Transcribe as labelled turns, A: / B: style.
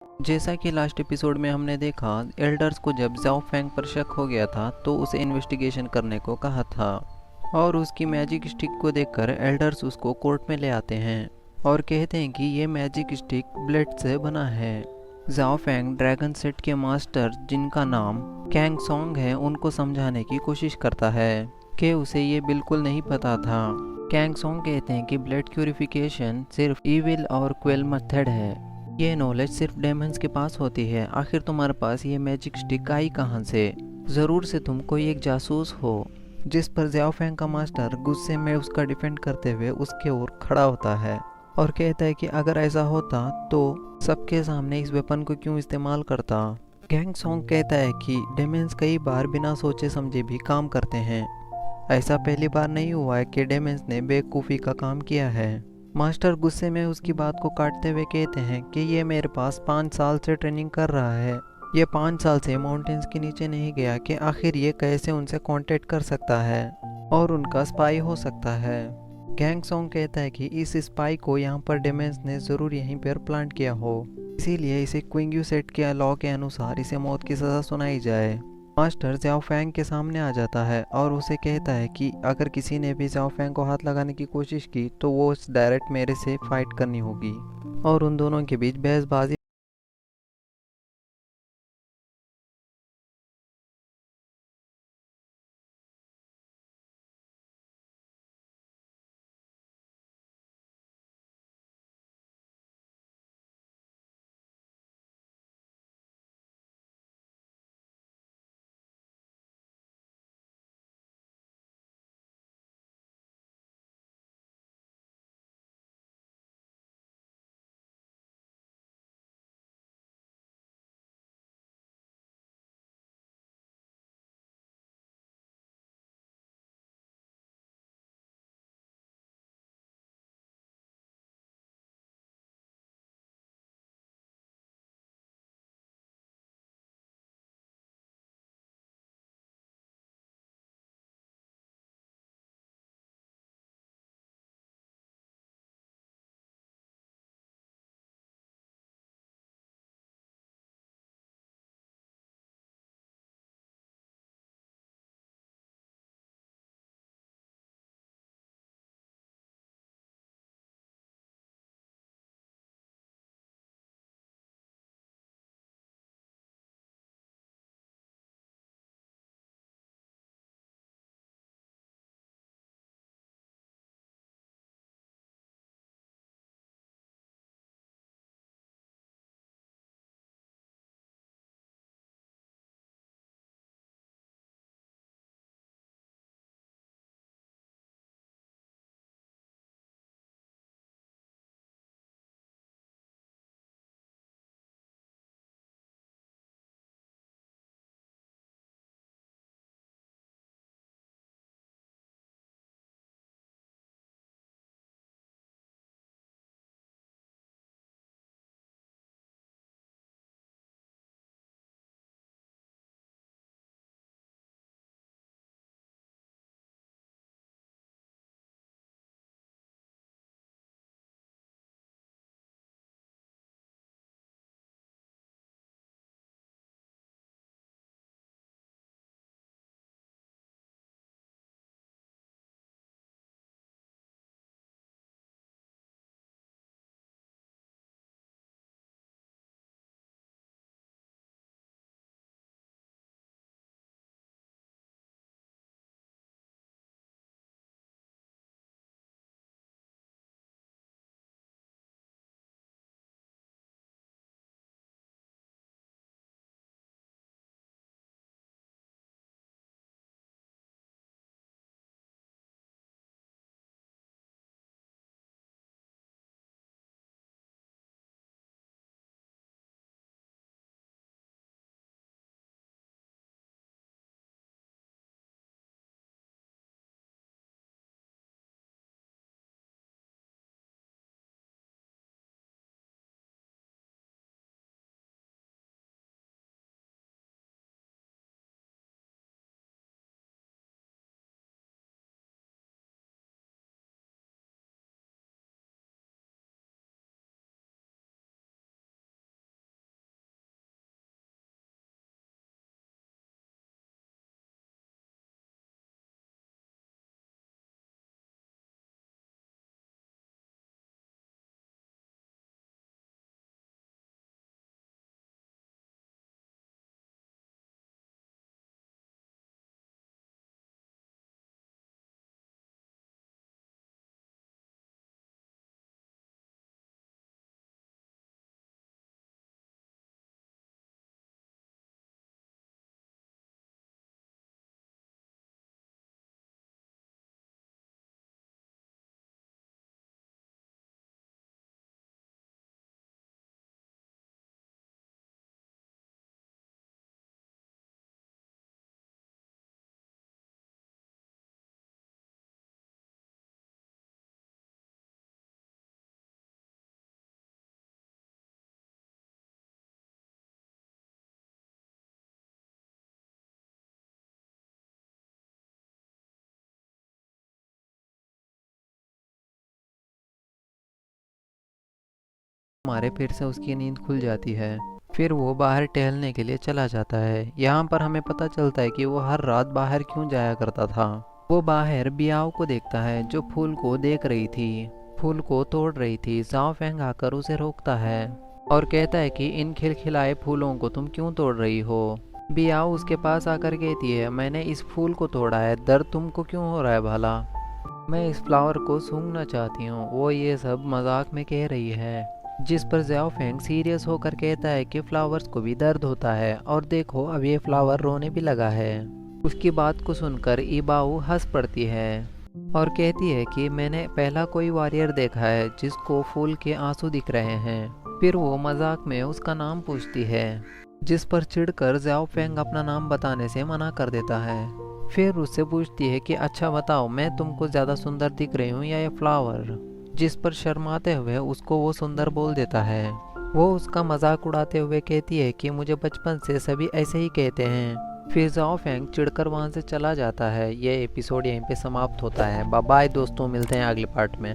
A: जैसा कि last episode में हमने देखा, एल्डर्स को जब ज़ाओ फैंग पर शक हो गया था तो उसे इन्वेस्टिगेशन करने को कहा था और उसकी मैजिक स्टिक को देखकर एल्डर्स उसको कोर्ट में ले आते हैं और कहते हैं कि ये मैजिक स्टिक ब्लेड से बना है। ज़ाओ फैंग ड्रैगन सेट के मास्टर जिनका नाम कैंग सोंग है उनको समझाने की कोशिश करता है कि उसे ये बिल्कुल नहीं पता था। कैंग सोंग कहते हैं कि ब्लड प्यूरिफिकेशन सिर्फ ईविल और क्वेल मेथड है, ये नॉलेज सिर्फ डेमंस के पास होती है। आखिर तुम्हारे पास ये मैजिक स्टिक आई कहाँ से? ज़रूर से तुम कोई एक जासूस हो। जिस पर ज़ियाओ फैंग का मास्टर गुस्से में उसका डिफेंड करते हुए उसके ओर खड़ा होता है और कहता है कि अगर ऐसा होता तो सबके सामने इस वेपन को क्यों इस्तेमाल करता। गैंग सॉन्ग कहता है कि डेमंस कई बार बिना सोचे समझे भी काम करते हैं, ऐसा पहली बार नहीं हुआ है कि डेमेंस ने बेवकूफ़ी का काम किया है। मास्टर गुस्से में उसकी बात को काटते हुए कहते हैं कि ये मेरे पास 5 साल से ट्रेनिंग कर रहा है, ये 5 साल से माउंटेन्स के नीचे नहीं गया कि आखिर ये कैसे उनसे कांटेक्ट कर सकता है और उनका स्पाई हो सकता है। गैंग सॉन्ग कहता है कि इस स्पाई को यहाँ पर डेमेंस ने ज़रूर यहीं पर प्लांट किया हो, इसीलिए इसे क्विंग्यू सेट के लॉ के अनुसार इसे मौत की सज़ा सुनाई जाए। मास्टर ज़ियाओ फैंग के सामने आ जाता है और उसे कहता है कि अगर किसी ने भी ज़ियाओ फैंग को हाथ लगाने की कोशिश की तो वो डायरेक्ट मेरे से फाइट करनी होगी और उन दोनों के बीच बहसबाजी हमारे फिर से उसकी नींद खुल जाती है। फिर वो बाहर टहलने के लिए चला जाता है। यहाँ पर हमें पता चलता है कि वो हर रात बाहर क्यों जाया करता था। वो बाहर बियाओ को देखता है जो फूल को देख रही थी, फूल को तोड़ रही थी। जाओ फेंग आकर उसे रोकता है और कहता है कि इन खिलखिलाए फूलों को तुम क्यों तोड़ रही हो। बियाओ उसके पास आकर कहती है, मैंने इस फूल को तोड़ा है, दर्द तुमको क्यों हो रहा है भला? मैं इस फ्लावर को सूंघना चाहती हूँ। वो ये सब मजाक में कह रही है, जिस पर ज़ाओ फेंग सीरियस होकर कहता है कि फ्लावर्स को भी दर्द होता है और देखो अब ये फ्लावर रोने भी लगा है। उसकी बात को सुनकर इबाऊ हंस पड़ती है और कहती है कि मैंने पहला कोई वॉरियर देखा है जिसको फूल के आंसू दिख रहे हैं। फिर वो मजाक में उसका नाम पूछती है, जिस पर चिढ़कर ज़ाओ फेंग अपना नाम बताने से मना कर देता है। फिर उससे पूछती है कि अच्छा बताओ, मैं तुमको ज़्यादा सुंदर दिख रही हूँ या ये फ्लावर? जिस पर शर्माते हुए उसको वो सुंदर बोल देता है। वो उसका मजाक उड़ाते हुए कहती है कि मुझे बचपन से सभी ऐसे ही कहते हैं। फिर ज़ाओ फेंग चिढ़कर वहाँ से चला जाता है। ये एपिसोड यहीं पे समाप्त होता है। बाय बाय दोस्तों, मिलते हैं अगले पार्ट में।